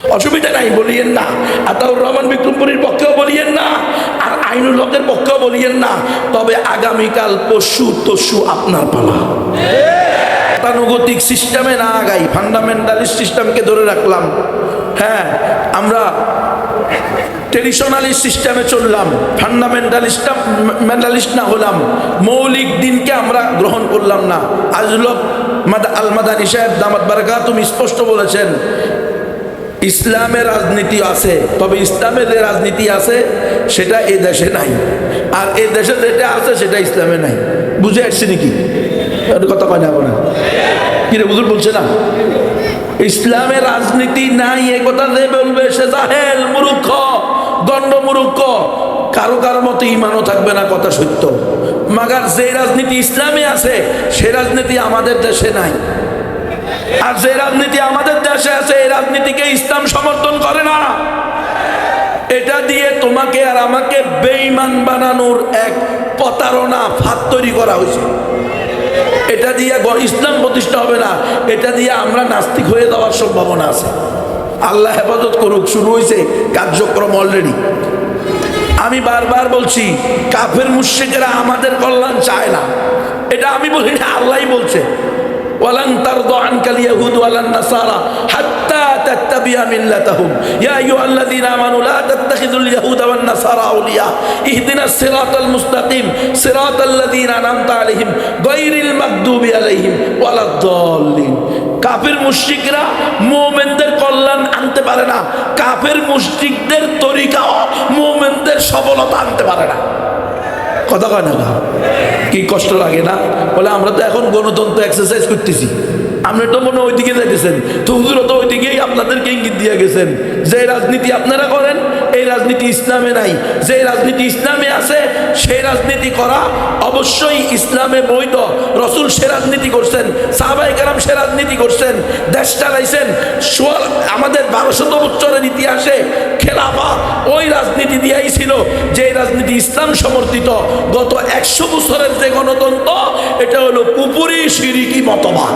অসুবিধা নাই, বলিয়েন না। আতাউর রহমান বিক্রমপুরীর পক্ষেও বলিয়েন না, আর আইনুল হকের পক্ষেও বলিয়েন না। তবে আগামীকাল পরশু তরশু আপনার পালা। গতানুগতিক সিস্টেমে না আগাই, ফান্ডামেন্টালিস্ট সিস্টেমকে ধরে রাখলাম। হ্যাঁ, আমরা ট্রেডিশনালিস্ট সিস্টেমে চললাম, ফান্ডামেন্টালিস্ট না হলাম, মৌলিক দিনকে আমরা গ্রহণ করলাম না। আজলব আল মাদানী সাহেব দামাত বারাকাতুহুম স্পষ্ট বলেছেন, ইসলামের রাজনীতি আছে, তবে ইসলামের যে রাজনীতি আছে সেটা এই দেশে নাই, আর এই দেশে যেটা আছে সেটা ইসলামে নাই। বুঝে আসছি নাকি? কথা কয় না বলেন কিরে, হুজুর বলছে না ইসলামের রাজনীতি নাই, এ কথা যে বলবে সে জাহেল, মূর্খ, দণ্ড মূর্খ, কারো কারো মতো ইমানও থাকবে না, কথা সত্য। মাগার যে রাজনীতি ইসলামে আছে সে রাজনীতি আমাদের দেশে নাই, আর যে রাজনীতি আমাদের দেশে আছে এই রাজনীতিকে ইসলাম সমর্থন করে না। এটা দিয়ে তোমাকে আর আমাকে বেঈমান বানানোর এক প্রতারণা ফাঁদ তৈরি করা হয়েছে। এটা দিয়ে ইসলাম প্রতিষ্ঠা হবে না, এটা দিয়ে আমরা নাস্তিক হয়ে যাওয়ার সম্ভাবনা আছে। আল্লাহ হেফাজত করুক, শুরু হয়েছে কার্যক্রম অলরেডি। আমি বারবার বলছি, কাফের মুশরিকেরা আমাদের কল্যাণ চায় না, এটা আমি বলি না, আল্লাহই বলছে, ওয়ালান তারদা আনকাল ইয়াহুদ ওয়ালান নাসারা হাত্তা তাত্তাবিআ মিল্লাতাহুম ইয়া আইয়ুহাল্লাযীনা আমানু লা তাত্তাখিযুল ইয়াহুদা ওয়ান নাসারা আউলিয়া ইহদিনাস সিরাতাল মুস্তাকিম সিরাতাল্লাযীনা আনআমতা আলাইহিম গায়রিল মাগদুবি আলাইহিম ওয়ালাদ-দাল্লিন। কাফের মুশরিকরা মুমিনদের কল্যাণ আনতে পারে না, কাফের মুশরিকদের তরিকাও মুমিনদের সফলতা আনতে পারে না। কথা কয় না? কি কষ্ট লাগে না? বলে আমরা তো এখন গণতন্ত্র এক্সারসাইজ করতেছি, আপনি তো মনে ওইদিকে যাইতেছেন, তো হুজুরও তো ওইদিকেই আপনাদেরকে ইঙ্গিত দিয়ে গেছেন যে রাজনীতি আপনারা করেন এই রাজনীতি ইসলামে নাই, যে রাজনীতি ইসলামে আছে সেই রাজনীতি করা অবশ্যই ইসলামে বৈধ। রসুল সে রাজনীতি করছেন, সাহাবায়ে কেরাম সে রাজনীতি করছেন, দেশ চালাইছেন। আমাদের 1200 বছরের ইতিহাসে খেলাফা ওই রাজনীতি দিয়েই ছিল, যে রাজনীতি ইসলাম সমর্থিত। গত 100 বছরের যে গণতন্ত্র, এটা হলো কুফরি শিরকি মতবাদ।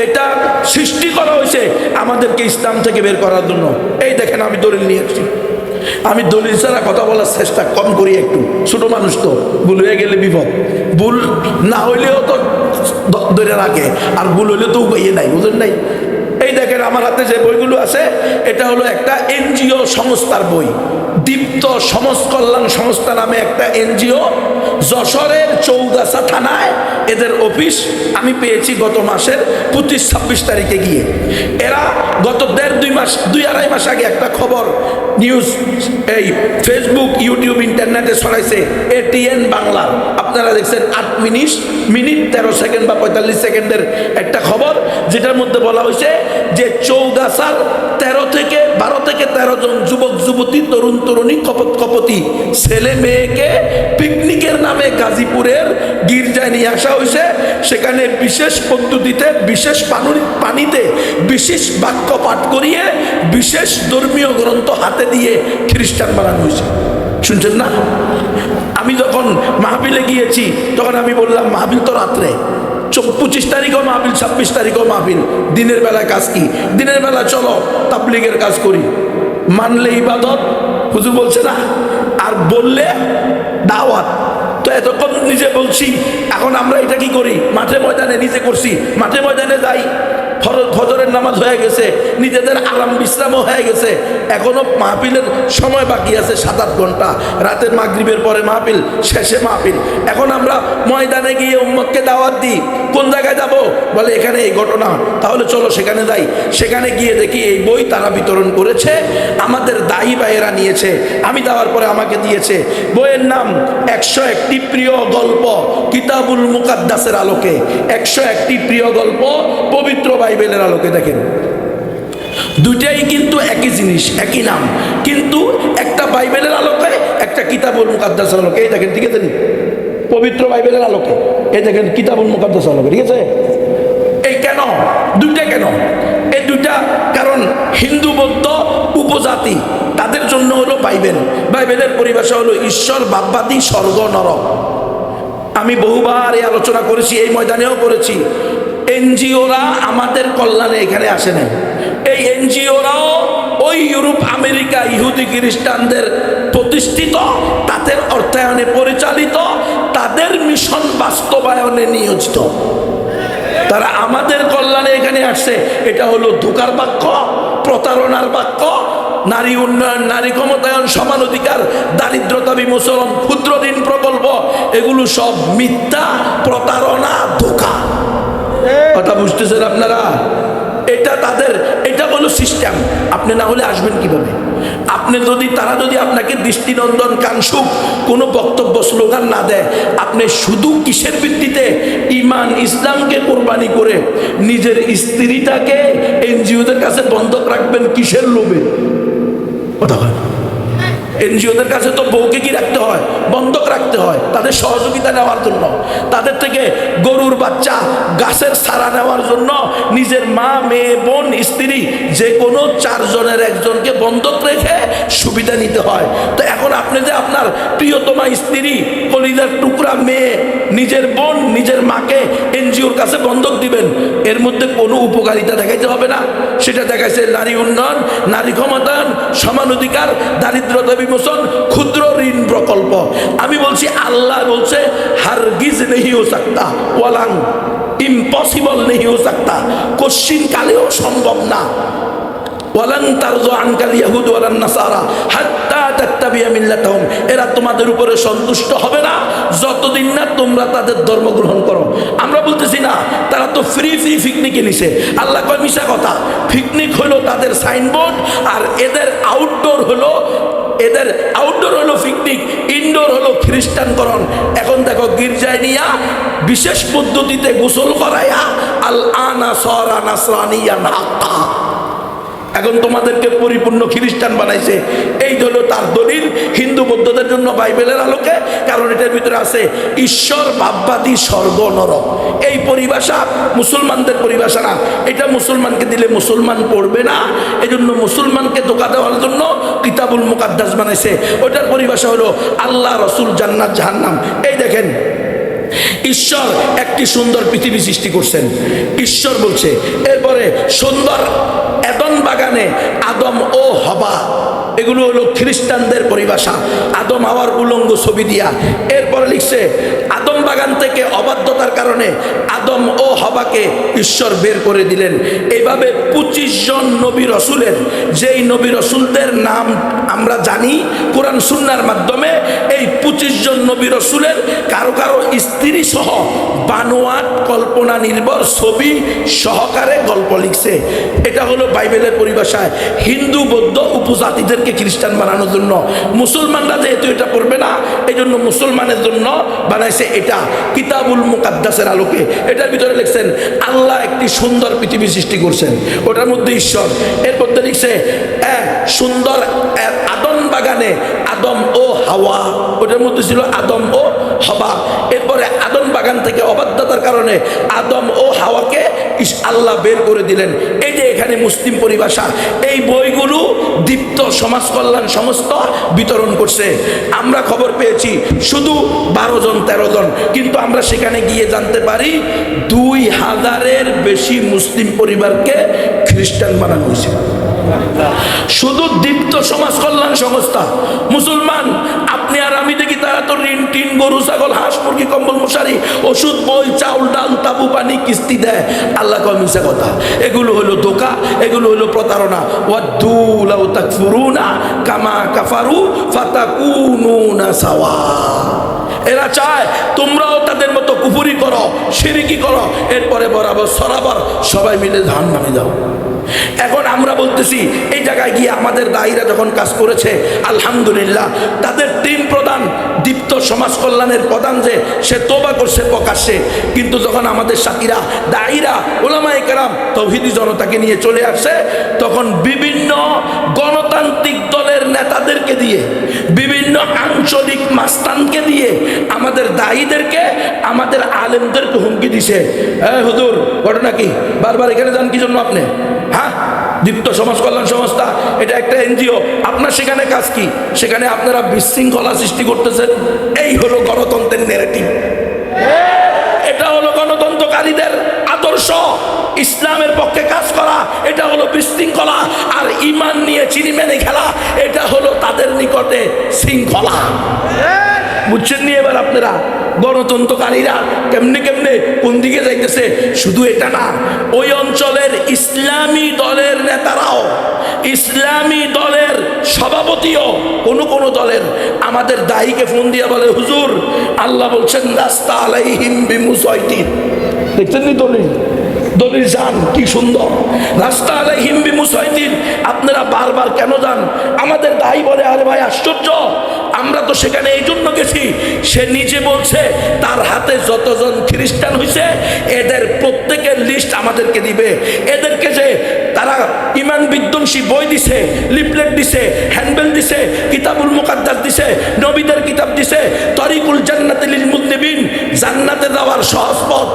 এটা সৃষ্টি করা হয়েছে আমাদেরকে ইসলাম থেকে বের করার জন্য। এই দেখেন, আমি দলিল নিয়ে আসছি, আমি দলিল ছাড়া কথা বলার চেষ্টা কম করি একটু, ছোট মানুষ তো, ভুল হয়ে গেলে বিপদ, ভুল না হইলেও তো ধরে রাখে, আর ভুল হইলে তো উপায় নাই, বুঝেন নাই? এই দেখেন আমার হাতে যে বইগুলো আছে, এটা হলো একটা এনজিও সংস্থার বই, দীপ্ত সমাজ কল্যাণ সংস্থা নামে একটা এনজিও, যশোরের চৌগাছা থানায় এদের অফিস। আমি পেয়েছি গত মাসের 25-26 তারিখে গিয়ে। এরা গত 2.5 মাস আগে একটা খবর নিউজ এই ফেসবুক, ইউটিউব, ইন্টারনেটে ছড়াইছে, এটিএন বাংলা, আপনারা দেখছেন 8 মিনিট 13 সেকেন্ড বা 45 সেকেন্ডের একটা খবর, যেটার মধ্যে বলা হয়েছে যে চৌগাছার 12 থেকে 13 জন যুবক যুবতী, তরুণ তরুণী, কপতি ছেলে মেয়েকে পিকনিকের নামে গাজীপুরের গির্জায় নিয়ে আসা হয়েছে। সেখানে বিশেষ পদ্ধতিতে, বিশেষ পানিতে বিশেষ বাক্য পাঠ করিয়ে বিশেষ ধর্মীয় গ্রন্থ হাতে দিয়ে খ্রিস্টান বানানো হয়েছে। শুনছেন না? আমি যখন মাহফিলে গিয়েছি তখন আমি বললাম, মাহফিল তো রাত্রে, 25 তারিখও মাহফিল, 26 তারিখও মাহফিল, দিনের বেলায় কাজ কি? দিনের বেলা চলো তাবলীগের কাজ করি, মানলে ইবাদত, হুজুর বলছে না, আর বললে দাওয়াত। তো এতক্ষণ নিজে বলছি, এখন আমরা এটা কি করি? মাঠে ময়দানে নিজে করছি, মাঠে ময়দানে যাই, ফজরের নামাজ হয়ে গেছে, নিজেদের আরাম বিশ্রামও হয়ে গেছে, এখনো মাহফিলের সময় বাকি আছে 7-8 ঘন্টা, রাতের মাগরিবের পরে মাহফিল, শেষে মাহফিল। এখন আমরা ময়দানে গিয়ে উম্মতকে দাওয়াত দিই, কোন জায়গায় যাব? বলে এখানে এই ঘটনা, তাহলে চলো সেখানে যাই। সেখানে গিয়ে দেখি এই বই তারা বিতরণ করেছে, আমাদের দায়ী ভাইয়েরা নিয়েছে, আমি দেওয়ার পরে আমাকে দিয়েছে। বইয়ের নাম 101টি প্রিয় গল্প কিতাবুল মুকাদ্দাসের আলোকে, 101টি প্রিয় গল্প পবিত্র বাইবেলের আলোকে। দেখেন, দুইটাই কিন্তু একই জিনিস, একই নাম, কিন্তু একটা বাইবেলের আলোকে, একটা কিতাবুল মুকাদ্দাসের আলোকে। এই দেখেন, ঠিক আছে, পবিত্র বাইবেলের আলোকে, এই দেখেন কিতাবুল মুকাদ্দাসের আলোকে, ঠিক আছে? এই কেন দুইটা, কেন এই দুইটা? কারণ হিন্দু বৌদ্ধ উপজাতি, তাদের জন্য হলো বাইবেল। বাইবেলের পরিভাষা হলো ঈশ্বর, ভাববাদী, স্বর্গ, নরক। আমি বহুবার এই আলোচনা করেছি, এই ময়দানেও করেছি। এনজিওরা আমাদের কল্যাণে এখানে আসে না, এই এনজিওরাও ওই ইউরোপ আমেরিকা ইহুদি খ্রিস্টানদের প্রতিষ্ঠিত, তাদের অর্থায়নে পরিচালিত, তাদের মিশন বাস্তবায়নে নিয়োজিত। তারা আমাদের কল্যাণে এখানে আসছে। এটা হলো ধোঁকার বাক্য, প্রতারণার বাক্য। নারী উন্নয়ন, নারী ক্ষমতায়ন, সমান অধিকার, দারিদ্রতা বিমোচন, ক্ষুদ্র ঋণ প্রকল্প, এগুলো সব মিথ্যা, প্রতারণা, ধোঁকা। কথা বুঝতেছেন আপনারা? এটা তাদের, এটা হলো সিস্টেম। আপনি না হলে আসবেন কিভাবে? আপনি যদি, তারা যদি আপনাকে দৃষ্টিনন্দন কানসুক কোনো বক্তব্য স্লোগান না দেয়, আপনি শুধু কিসের ভিত্তিতে ইমান ইসলামকে কোরবানি করে নিজের স্ত্রীটাকে এনজিওদের কাছে বন্ধক রাখবেন? কিসের লোভে? কথা হয়। এনজিওদের কাছে তো বউকে কি রাখতে হয়? বন্ধক রাখতে হয়, তাদের সহযোগিতা নেওয়ার জন্য, তাদের থেকে গরুর বাচ্চা, গাছের সারা নেওয়ার জন্য নিজের মা, মেয়ে, বোন, স্ত্রী যে কোনো 4 জনের একজনকে বন্ধক রেখে সুবিধা নিতে হয়। তো এখন আপনি যে আপনার প্রিয়তমা স্ত্রী, কলিজার টুকরা মেয়ে, নিজের বোন, নিজের মাকে এনজিওর কাছে বন্ধক দিবেন, এর মধ্যে কোনো উপকারিতা দেখাইতে হবে না? সেটা দেখাইছে নারী উন্নয়ন, নারী ক্ষমতায়ন, সমান অধিকার, দারিদ্রতা বিমোচন, ক্ষুদ্র ঋণ প্রকল্প। আমি বলছি, আল্লাহ বলছে হারগিজ নেহি হো সাকতা, ওয়ালাং ইম্পসিবল নেহি হো সাকতা, কোশ্চিন কালেও সম্ভব না। ওয়ালান তারযু আনকাল ইয়াহুদ ওয়ালান নাসারা হাত্তা তাত্তাবিয়া মিল্লাতাহুম, এরা তোমাদের উপরে সন্তুষ্ট হবে না যতদিন না তোমরা তাদের ধর্ম গ্রহণ করো। আমরা বলতেছি না, তারা তো ফ্রি পিকনিকে নিছে। আল্লাহ কয় মিশা কথা। পিকনিক হলো তাদের সাইনবোর্ড, আর এদের আউটডোর হলো পিকনিক, ইনডোর হলো খ্রিস্টানকরণ। এখন দেখো গির্জায় নিয়া বিশেষ পদ্ধতিতে গোসল করাইয়া আল আনা সরা নাসরানিয়ান হাক্কা, এখন তোমাদেরকে পরিপূর্ণ খ্রিস্টান বানাইছে। এই হলো তার দলিল হিন্দু বৌদ্ধদের জন্য বাইবেলের আলোকে। কারণ এটার ভিতরে আছে ঈশ্বর, ভাববাদী, স্বর্গ, নরক। এই পরিভাষা মুসলমানদের পরিভাষা না। এটা মুসলমানকে দিলে মুসলমান পড়বে না, এই জন্য মুসলমানকে ধোঁকা দেওয়ার জন্য কিতাবুল মুকাদ্দাস বানাইছে। ওটার পরিভাষা হলো আল্লাহ, রসুল, জান্নাত, জাহান্নাম। এই দেখেন, ঈশ্বর একটি সুন্দর পৃথিবী সৃষ্টি করছেন, ঈশ্বর বলছে। এরপরে সুন্দর এদন বাগানে আদম ও হাওয়া, এগুলো হলো খ্রিস্টানদের পরিভাষা, আদম হাওয়ার উলঙ্গ ছবি দিয়া। এরপরে লিখছে আদম বাগান থেকে অবাধ্যতার কারণে আদম ও হাওয়াকে ঈশ্বর বের করে দিলেন। এইভাবে 25 জন নবী রসুলের, যেই নবী রসুলদের নাম আমরা জানি কোরআন সুন্নাহর মাধ্যমে, এই 25 জন নবী রসুলের কারো কারো স্ত্রী সহ বানোয়াট কল্পনা নির্ভর ছবি সহকারে গল্প লিখছে। এটা হলো বাইবেলের পরিভাষায় হিন্দু বৌদ্ধ উপজাতিদেরকে খ্রিস্টান বানানোর জন্য। মুসলমানরা যেহেতু এটা পড়বে না, এই জন্য মুসলমানের জন্য বানাইছে এটা কিতাবুল মুকাদ্দাসের আলোকে। এটার ভিতরে লিখছেন আল্লাহ একটি সুন্দর পৃথিবী সৃষ্টি করছেন, ওটার মধ্যে ঈশ্বর। এর মধ্যে লিখছে সুন্দর আদম বাগানে আদম ও হাওয়া, ওটার মধ্যে ছিল আদম ও হাওয়া। এরপরে আদম বাগান থেকে অবাধ্যতার কারণে আদম ও হাওয়াকে আল্লাহ বের করে দিলেন। এই যে এখানে মুসলিম পরিভাষা, এই বইগুলো দীপ্ত সমাজ কল্যাণ সংস্থা বিতরণ করছে। আমরা খবর পেয়েছি শুধু 12 জন 13 জন, কিন্তু আমরা সেখানে গিয়ে জানতে পারি 2000-এর বেশি মুসলিম পরিবারকে খ্রিস্টান বানানো হয়েছে। শুধু দীপ্ত সমাজ কল্যাণ সংস্থা। মুসলমান আপনি আর আমি দেখি তারা তো ঋণ টিন, গরু ছাগল, হাঁস মুরগি, কম্বল মশারি, ওষুধ, বই, চাউল, ডাল, তাবু, পানি, কিস্তি দেয়। আল্লাহ কয় মিছা কথা। এগুলো হলো ধোঁকা, এগুলো হলো প্রতারণা। ওয়াদ্দু লাউ তাকফুরুনা কামা কাফারু ফাতাকুনুনা সাওয়া, এরা চায় তোমরাও তাদের মতো কুফরি করো, শিরকি করো, এরপরে বরাবর সরাবর সবাই মিলে জাহান্নামে যাও। এখন আমরা বলতেছি এই জায়গায় গিয়ে আমাদের দায়ীরা যখন কাজ করেছে আলহামদুলিল্লাহ, তাদের টিম প্রধান দীপ্ত সমাজ কল্যাণের প্রধান যে সে তওবা করছে প্রকাশ্যে, কিন্তু যখন আমাদের সাথীরা দায়ীরা উলামায়ে কেরাম তাওহীদি জনতাকে নিয়ে চলে আসে, তখন বিভিন্ন গণতান্ত্রিক দলের নেতাদেরকে দিয়ে, বিভিন্ন আঞ্চলিক মাস্তানকে দিয়ে আমাদের দায়ীদেরকে, আমাদের আলেমদেরকে হুমকি দিছে, হুজুর ঘটনা কি, বারবার এখানে যান কি জন্য আপনি? হ্যাঁ, দীপ্ত সমাজ কল্যাণ সংস্থা এটা একটা এনজিও, আপনার সেখানে কাজ কি? সেখানে আপনারা বিশৃঙ্খলা সৃষ্টি করতেছেন। এই হলো গণতন্ত্রের নেগেটিভ, এটা হলো গণতন্ত্রকারীদের আদর্শ। আদর্শ, ইসলামের পক্ষে কাজ করা, এটা হলো বিশৃঙ্খলা। আর ইমান নিয়ে চিনি মেনে খেলা, এটা হলো তাদের নিকটে শৃঙ্খলা। বুঝছেন নি এবার আপনারা? গণতন্ত্রকারীরা কেমনে কেমনে কোন দিকে যাইতেছে। শুধু এটা না, ওই অঞ্চলের ইসলামী দলের নেতারাও, ইসলামী দলের সভাপতিও, কোন দলের আমাদের দায়ীকে ফোন দিয়ে বলে, হুজুর আল্লাহ বলছেন রাস্তা আলাইহিম বিমুসাইতিন। দেখছেন নি দলিল যান কি সুন্দর, রাস্তা আলাইহিম বিমুসাইতিন। আপনারা বারবার কেন যান? আমাদের দায়ী বলে, আরে ভাই আশ্চর্য, আমরা তো সেখানে এই জন্য গেছি। সে নিজে বলছে তার হাতে যতজন খ্রিস্টান হয়েছে এদের প্রত্যেকের লিস্ট আমাদেরকে দিবে। এদেরকে যে তারা ইমান বিধ্বংসী বই দিছে, লিফলেট দিছে, হ্যান্ডবেল দিছে, কিতাবুল মুকাদ্দাস দিছে, নবীদের কিতাব দিছে, তরিকুল জান্নাতি লিল মুযনিবিন, জান্নাতে যাওয়ার সহজ পথ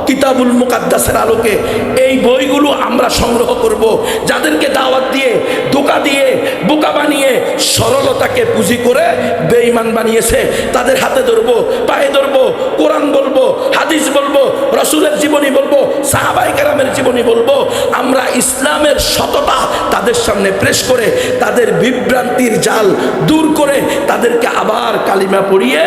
কিতাবুল মুকাদ্দাসের আলোকে, এই বইগুলো আমরা সংগ্রহ করব। যাদেরকে দাওয়াত দিয়ে, ধোঁকা দিয়ে, বোকা বানিয়ে সরলতাকে পুঁজি করে বেঈমান বানিয়েছে, তাদের হাতে ধরবো, পায়ে ধরবো, কোরআন বলবো, হাদিস বলবো, রাসূলের জীবনী বলবো, সাহাবায়ে কেরামের জীবনী বলবো। আমরা ইসলামের সততা তাদের সামনে পেশ করে তাদের বিভ্রান্তির জাল দূর করে তাদেরকে আবার কালিমা পড়িয়ে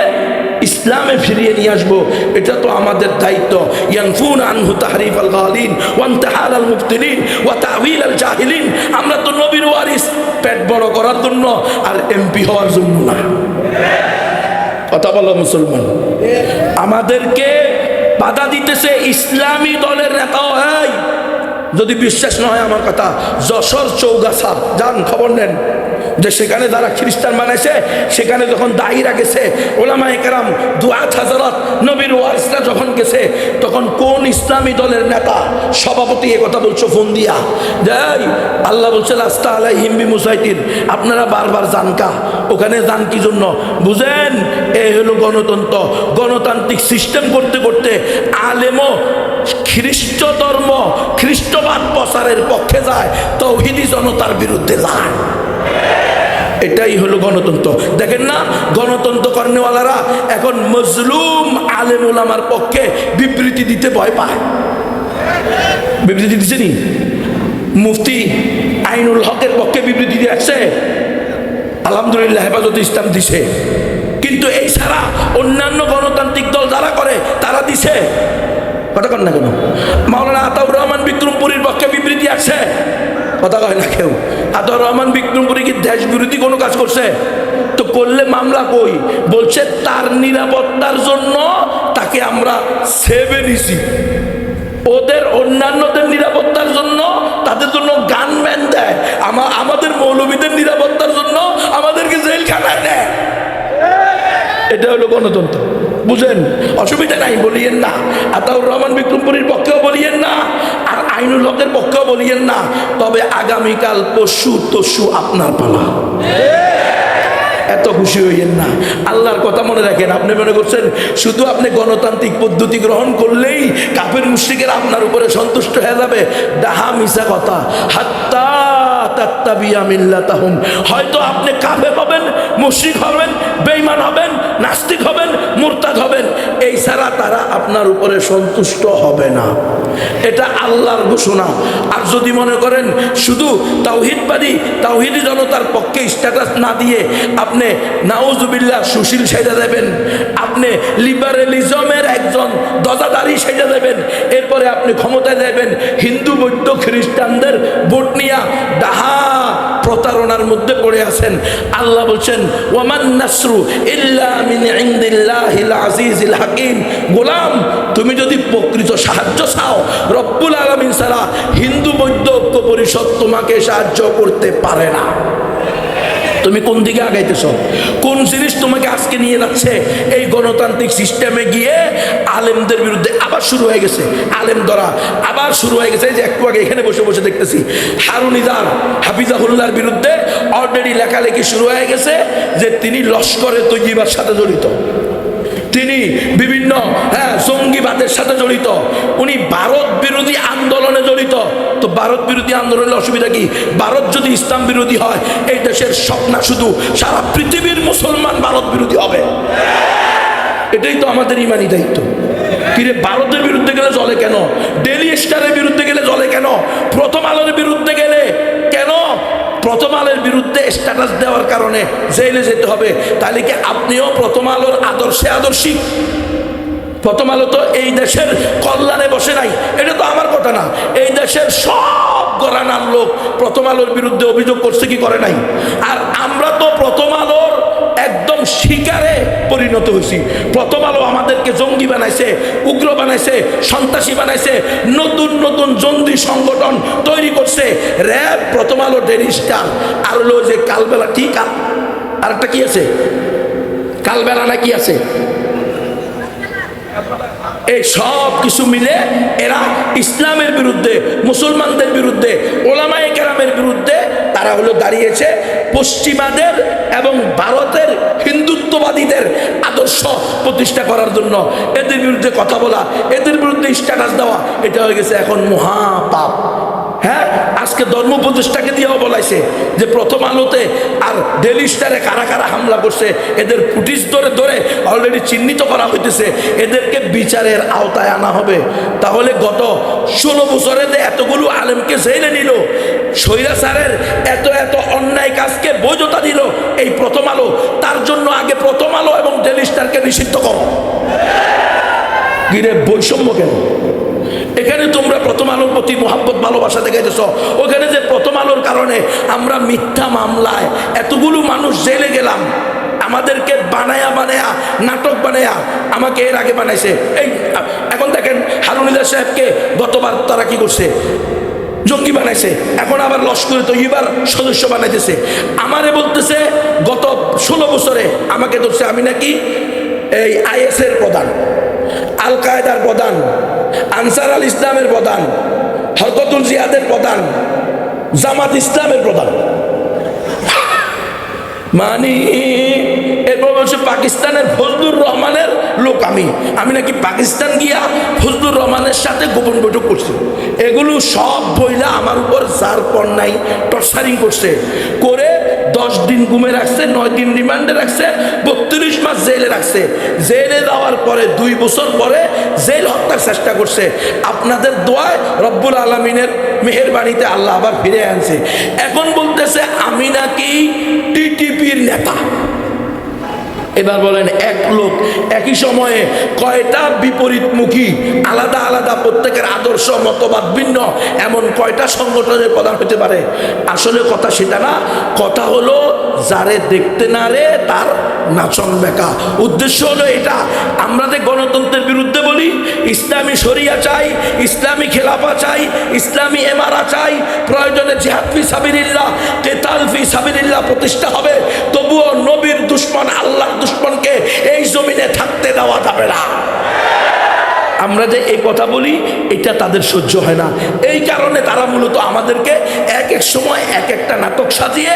ইসলামে ফিরিয়ে নিয়ে আসবো। এটা তো আমাদের দায়িত্ব। ইয়ানফুন আনহু তাহরিফ আল গালিন ওয়া ইনতিহাল আল মুবতিলিন ওয়া তা'ওয়িল আল জাহিলিন। আমরা তো নবীর ওয়ারিস, পেট বড় করার জন্য আর এমপি হওয়ার জন্য না। কথা বলো মুসলমান। আমাদেরকে বাধা দিতেছে ইসলামী দলের নেতাও। এই যদি বিশ্বাস না হয় আমার কথা, যশোর চৌগাছা যান, খবর নেন যে সেখানে যারা খ্রিস্টান বানাইছে, সেখানে যখন দায়ীরা গেছে, ওলামায়ে কেরাম, দুআত হাজারাত, নবীর ওয়ারিসরা যখন গেছে, তখন কোন ইসলামী দলের নেতা সভাপতি এ কথা বলছো ফোন দিয়া? যাই আল্লাহ বলছে রাস্তা আলাইহিম বিমুসাইতিন। আপনারা বারবার যান কা? ওখানে যান কি জন্য? বুঝেন, এ হলো গণতন্ত্র। গণতান্ত্রিক সিস্টেম করতে করতে আলেমও খ্রিস্ট ধর্ম, খ্রিস্টবাদ প্রচারের পক্ষে যায়, তাওহীদি জনতার বিরুদ্ধে যায়। এটাই হলো গণতন্ত্র। দেখেন না, গণতন্ত্র কর্নেওয়ালারা এখন মজলুম আলেম ওলামার পক্ষে বিবৃতি দিতে ভয় পায়। বিবৃতি দিচ্ছে নি? মুফতি আইনুল হকের পক্ষে বিবৃতি দিয়ে আসছে, আলহামদুলিল্লাহ, হেফাজতে ইসলাম দিছে। কিন্তু এই ছাড়া অন্যান্য গণতান্ত্রিক দল যারা করে তারা দিছে। কথা কন না কেন? মাওলানা আতাউর রহমান বিক্রমপুরীর পক্ষে বিবৃতি আসছে, কথা কয় না কেউ। আতাউর রহমান বিক্রমপুরী কি দেশ বিরোধী কোনো কাজ করছে? তো করলে মামলা কই? বলছে তার নিরাপত্তার জন্য তাকে আমরা সেভে নিছি। ওদের অন্যান্যদের নিরাপত্তার জন্য তাদের জন্য গানম্যান দেয়, আমাদের মৌলবীদের নিরাপত্তার জন্য আমাদেরকে জেলখানায় নেয়। এটা হলো গণতন্ত্র। বুঝেন? অসুবিধা নাই, বলিয়েন না। আতাউর রহমান বিক্রমপুরীর পক্ষেও বলিয়েন না, আর আইনুল হকের পক্ষেও বলিয়েন না। তবে আগামীকাল পরশু আপনার পালা। এত খুশি হইয়েন না, আল্লাহর কথা মনে রাখেন। আপনি মনে করছেন শুধু আপনি গণতান্ত্রিক পদ্ধতি গ্রহণ করলেই কাফের মুশরিকেরা আপনার উপরে সন্তুষ্ট হয়ে যাবে? ডাহা মিশা কথা। হাত্তা তাত্তাবিয়া মিল্লাতাহুম। হয়তো আপনি কাফের হবেন, মুশরিক হবেন, বেঈমান হবেন, নাস্তিক হবেন, মুরতাদ হবেন, এই ছাড়া তারা আপনার উপরে সন্তুষ্ট হবে না। এটা আল্লাহর ঘোষণা। আর যদি মনে করেন শুধু তাওহীদবাদী, তাওহীদি জনতার পক্ষে স্ট্যাটাস না দিয়ে আপনি নাউজুবিল্লাহ সুশীল সেজে দেবেন, আপনি লিবারেলিজমের একজন দজাদারি সেজে দেবেন, এরপরে আপনি ক্ষমতায় যাবেন, হিন্দু বৌদ্ধ খ্রিস্টানদের ভোট নিয়ে ডাহা প্রতারণার মধ্যে পড়ে আছেন। আল্লাহ বলছেন ওয়ামান নাসরু ইল্লা মিন ইনদিল্লাহিল আজিজিল হাকিম। গোলাম, তুমি যদি প্রকৃত সাহায্য চাও, রব্বুল আলামিন ছাড়া হিন্দু বৌদ্ধ ঐক্য পরিষদ তোমাকে সাহায্য করতে পারে না। তুমি কোন দিকে আগাইতেছ? কোন জিনিস তোমাকে আজকে নিয়ে যাচ্ছে এই গণতান্ত্রিক সিস্টেমে গিয়ে আলেমদের বিরুদ্ধে আবার শুরু হয়ে গেছে। আলেম ধরা আবার শুরু হয়ে গেছে। এই যে একটু আগে এখানে বসে বসে দেখতেছি হারুনিজার হাফিজাহুল্লাহর বিরুদ্ধে অলরেডি লেখালেখি শুরু হয়ে গেছে যে তিনি লস্করে তৈয়বার সাথে জড়িত, তিনি বিভিন্ন জঙ্গিবাদের সাথে জড়িত, উনি ভারত বিরোধী আন্দোলনে জড়িত। তো ভারত বিরোধী আন্দোলনের অসুবিধা কি? ভারত যদি ইসলাম বিরোধী হয়, এই দেশের স্বপ্ন শুধু সারা পৃথিবীর মুসলমান ভারত বিরোধী হবে। এটাই তো আমাদের ইমানি দায়িত্ব। কিরে ভারতের বিরুদ্ধে গেলে চলে কেন? ডেইলি স্টারের বিরুদ্ধে গেলে চলে কেন? প্রথম আলোর বিরুদ্ধে গেলে কেন? প্রথম আলোর বিরুদ্ধে স্ট্যাটাস দেওয়ার কারণে জেলে যেতে হবে। তাহলে কি আপনিও প্রথম আলোর আদর্শে আদর্শিক? প্রথম আলো তো এই দেশের কল্যাণে বসে নাই, এটা তো আমার কথা না। এই দেশের সব ঘরানার লোক প্রথম আলোর বিরুদ্ধে অভিযোগ করছে কি করে নাই? আর আমরা তো প্রথম আলোর একদম শিকারে পরিণত হয়েছি। প্রথম আলো আমাদেরকে জঙ্গি বানাইছে, উগ্র বানাইছে, সন্ত্রাসী বানাইছে, নতুন নতুন জঙ্গি সংগঠন তৈরি করছে। র্যাব, প্রথম আলো, ডেইলি স্টার, আর হলো যে কালবেলা, ঠিক আর একটা কি আছে, কালবেলা না কি আছে, এই সব কিছু মিলে এরা ইসলামের বিরুদ্ধে, মুসলমানদের বিরুদ্ধে, ওলামায়ে কেরামের বিরুদ্ধে তারা হলো দাঁড়িয়েছে। পশ্চিমাদের এবং ভারতের হিন্দুত্ববাদীদের আদর্শ প্রতিষ্ঠা করার জন্য এদের বিরুদ্ধে কথা বলা, এদের বিরুদ্ধে স্ট্যাটাস দেওয়া, এটা হয়ে গেছে এখন মহাপাপ। হ্যাঁ, আজকে ধর্ম উপদেষ্টাকে দিয়েও বলাইছে যে প্রথম আলোতে আর ডেইলি স্টারে কারা কারা হামলা করছে এদের ফুটেজ ধরে ধরে অলরেডি চিহ্নিত করা হইতেছে, এদেরকে বিচারের আওতায় আনা হবে। তাহলে গত 16 বছরে যে এতগুলো আলেমকে জেলে নিল, স্বৈরাচারের এত এত অন্যায় কাজকে বৈধতা দিল এই প্রথম আলো, তার জন্য আগে প্রথম আলো এবং ডেইলি স্টারকে নিষিদ্ধ করো। গিরে বৈষম্য কেন? এখানে তোমরা প্রথম আলোর প্রতি মোহাব্বত ভালোবাসা দেখাইতেছ, ওখানে যে প্রথম আলোর কারণে আমরা মিথ্যা মামলায় এতগুলো মানুষ জেলে গেলাম, আমাদেরকে বানায়া বানায়া নাটক বানায়া, আমাকে এর আগে বানাইছে। এই এখন দেখেন হারুনিল্লাহ সাহেবকে গতবার তারা কি করছে, জঙ্গি বানাইছে, এখন আবার লস্করে তৈয়বার সদস্য বানাইতেছে। আমারে বলতেছে গত 16 বছরে আমাকে ধরছে আমি নাকি এই আইএসের প্রধান, আল কায়দার প্রধান, আনসার আল ইসলামের প্রধান, হরকতুল জিহাদের প্রধান, জামাত ইসলামের প্রধান। মানে এরপর বলছে পাকিস্তানের ফজলুর রহমানের লোক আমি নাকি পাকিস্তান গিয়া ফজলুর রহমানের সাথে গোপন বৈঠক করছি। এগুলো সব বইলা আমার উপর যার পর নাই টর্চারিং করছে, করে 10 দিন গুমে রাখছে, 9 দিন রিমান্ডে রাখছে, 32 মাস জেলে রাখছে। জেলে যাওয়ার পরে 2 বছর পরে জেল হত্যার চেষ্টা করছে। আপনাদের দোয়ায় রব্বুল আলামিনের মেহেরবানিতে আল্লাহ আবার ফিরে আনছে। এখন বলতেছে আমি নাকি টিটিপির নেতা। এবার বলেন, এক লোক একই সময়ে কয়টা বিপরীতমুখী, আলাদা আলাদা, প্রত্যেকের আদর্শ মতবাদ ভিন্ন, এমন কয়টা সংগঠনের প্রধান হতে পারে? আসলে কথা সেটা না, কথা হলো যারে দেখতে না রে তার নাচন বেকা। উদ্দেশ্য হলো এটা, আমরা যে গণতন্ত্রের বিরুদ্ধে বলি, ইসলামী শরিয়া চাই, ইসলামী খেলাফা চাই, ইসলামী এমারা চাই, প্রয়োজনে জিহাদ ফি সাবিলিল্লাহ, কিতাল ফি সাবিলিল্লাহ প্রতিষ্ঠা হবে, তবুও নবীর দুশমন, আল্লাহর দুশমনকে এই জমিনে থাকতে দেওয়া যাবে না। আমরা যে এই কথা বলি এটা তাদের সহ্য হয় না, এই কারণে তারা মূলত আমাদেরকে এক এক সময় এক একটা নাটক সাজিয়ে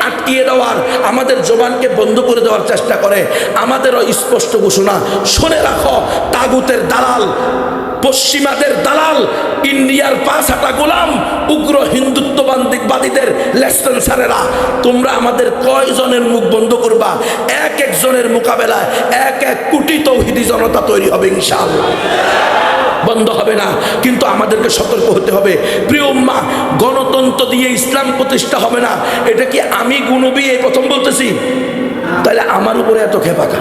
আটকিয়ে দেওয়ার, আমাদের জবানকে বন্ধ করে দেওয়ার চেষ্টা করে। আমাদেরও স্পষ্ট ঘোষণা, শুনে রাখো, তাগুতের দালাল, পশ্চিমাদের দালাল, ইন্ডিয়ার 5 হাঁটা গোলাম, উগ্র হিন্দুত্ববাদীদের লেসপেন্সারেরা, তোমরা আমাদের কয়জনের মুখ বন্ধ করবা? এক একজনের মোকাবেলায় 1 কোটি তৌহিদি জনতা তৈরি হবে ইনশাআল্লাহ। বন্ধ হবে না, কিন্তু আমাদেরকে সতর্ক হতে হবে। প্রিয় উম্মাহ, গণতন্ত্র দিয়ে ইসলাম প্রতিষ্ঠা হবে না, এটা কি আমি গুনবি এই প্রথম বলতেছি? তাহলে আমার উপরে এত খেপাকা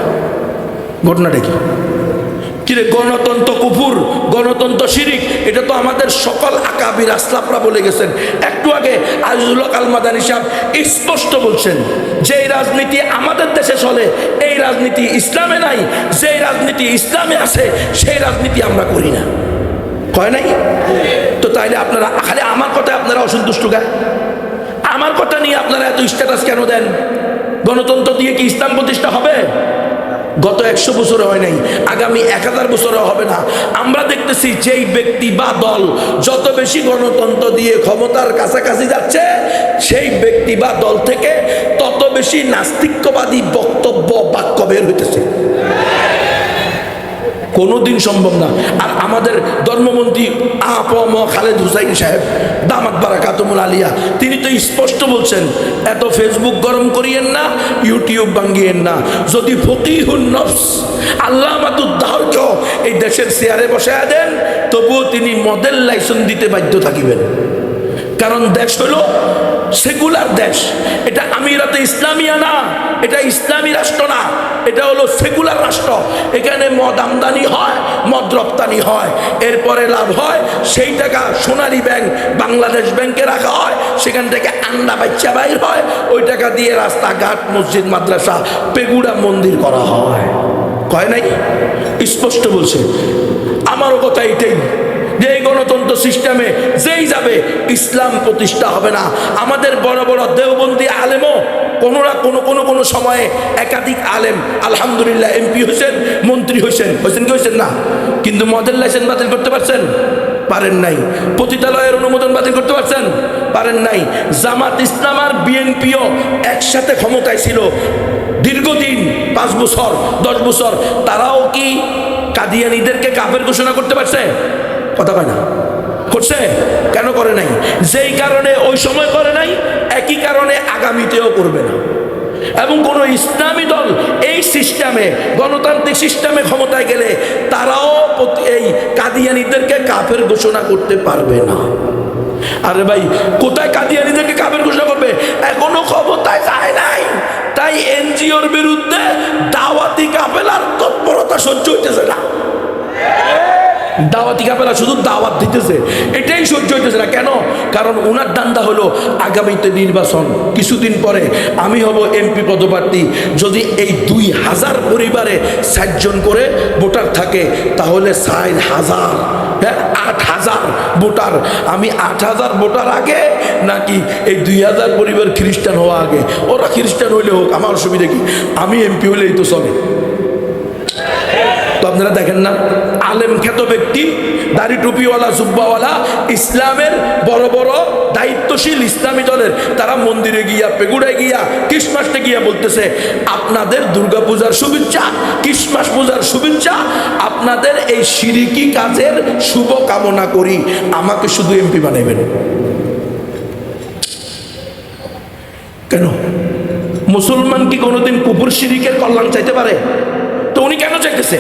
ঘটনাটা কি? কিরে গণতন্ত্র কুফুর, গণতন্ত্র শিরিক, এটা তো আমাদের সকল আকাবির আসলাফরা বলে গেছেন। একটু আগে আজিজুল হক আল মাদানী সাহেব স্পষ্ট বলছেন, যে রাজনীতি আমাদের দেশে চলে এই রাজনীতি ইসলামে নাই, যে রাজনীতি ইসলামে আছে সেই রাজনীতি আমরা করি না, কয় নাই? তো তাইলে আপনারা খালি আমার কথায় আপনারা অসন্তুষ্ট কেন? আমার কথা নিয়ে আপনারা এত স্ট্যাটাস কেন দেন? গণতন্ত্র দিয়ে কি ইসলাম প্রতিষ্ঠা হবে? গত 100 বছরে হয় নাই, আগামী 1000 বছরে হবে না। আমরা দেখতেছি যেই ব্যক্তি বা দল যত বেশি গণতন্ত্র দিয়ে ক্ষমতার কাছাকাছি যাচ্ছে, সেই ব্যক্তি বা দল থেকে তত বেশি নাস্তিক্যবাদী বক্তব্য, বাক্য বের হইতেছে। কোনোদিন সম্ভব না। আর আমাদের ধর্মমন্ত্রী আ.প.ম খালেদ হুসাইন সাহেব দামাত বারাকাতুমুল আলিয়া, তিনি তো স্পষ্ট বলছেন, এত ফেসবুক গরম করিয়েন না, ইউটিউব ভাঙ্গিয়েন না। যদি ফকিহুন নফস আল্লামাতুদ্দাহরকেও এই দেশের চেয়ারে বসায় দেন, তবুও তিনি মডেল লাইসেন্স দিতে বাধ্য থাকিবেন। কারণ দেশ হলো সেকুলার দেশ, এটা আমিরাতে ইসলামিয়া না, এটা ইসলামী রাষ্ট্র না, এটা হলো সেকুলার রাষ্ট্র। এখানে মদ আমদানি হয়, মদ রপ্তানি হয়, এরপরে লাভ হয় সেই টাকা সোনালী ব্যাংক বাংলাদেশ ব্যাংকে রাখা হয়, সেখান থেকে আন্ডা বাচ্চা বাইর হয়, ওই টাকা দিয়ে রাস্তাঘাট মসজিদ মাদ্রাসা পেগুড়া মন্দির করা হয়। কয় নাই? স্পষ্ট বলছে। আমারও কথা এটাই যে এই গণতন্ত্র সিস্টেমে যেই যাবে ইসলাম প্রতিষ্ঠা হবে না। আমাদের বড় বড় দেওবন্দি আলেমও কোনো সময়ে একাধিক আলেম আলহামদুলিল্লাহ এমপি হয়েছেন, মন্ত্রী হয়েছেন কি হয়েছেন না, কিন্তু মদের লাইসেন্স বাতিল করতে পারছেন? পারেন নাই। পতিতালয়ের অনুমোদন বাতিল করতে পারছেন? পারেন নাই। জামাত ইসলাম আর বিএনপিও একসাথে ক্ষমতায় ছিল দীর্ঘদিন, 5 বছর 10 বছর, তারাও কি কাদিয়ানীদেরকে কাফের ঘোষণা করতে পারছে? কথা কয় না, করছে? কেন করে নাই? যেই কারণে ওই সময় করে নাই, একই কারণে আগামীতেও করবে না। এবং কোন ইসলামী দল এই সিস্টেমে, গণতান্ত্রিক সিস্টেমে ক্ষমতায় গেলে তারাও এই কাদিয়ানীদেরকে কাফের ঘোষণা করতে পারবে না। আরে ভাই, কোথায় কাদিয়ানীদেরকে কাফের ঘোষণা করবে? এখনো ক্ষমতায় যায় নাই, তাই এনজিওর বিরুদ্ধে দাওয়াতি কাফেলার তৎপরতা সহ্য হইতেছে না। দাওয়াতি কাফেলা শুধু দাওয়াত দিতেছে, এটাই সহ্য হইতেছে না। কেন? কারণ ওনার দান্দা হলো আগামীতে নির্বাচন, কিছুদিন পরে আমি হব এমপি পদপ্রার্থী। যদি এই 2000 পরিবারে 60 জন করে ভোটার থাকে, তাহলে 6000, 8000 ভোটার। আমি 8000 ভোটার আগে নাকি এই 2000 পরিবার খ্রিস্টান হওয়া আগে? ওরা খ্রিস্টান হইলে হোক, আমার অসুবিধা কি? আমি এমপি হইলেই তো চলে। তো আপনারা দেখেন না, আলেম খ্যাত ব্যক্তি, দাড়ি টুপিওয়ালা জুব্বাওয়ালা, ইসলামের বড় বড় দায়িত্বশীল ইসলামী দলের, তারা মন্দিরে গিয়া, পেগুড়ায় গিয়া, ক্রিসমাসে গিয়া বলতেছে, আপনাদের দুর্গা পূজার শুভেচ্ছা, ক্রিসমাস পূজার শুভেচ্ছা, আপনাদের এই শিরিকি কাজের শুভ কামনা করি, আমাকে শুধু এমপি বানাইবেন। কেন? মুসলমান কি কোনোদিন কুফর শিরিকের কল্যাণ চাইতে পারে? তো উনি কেন চাইতেছে?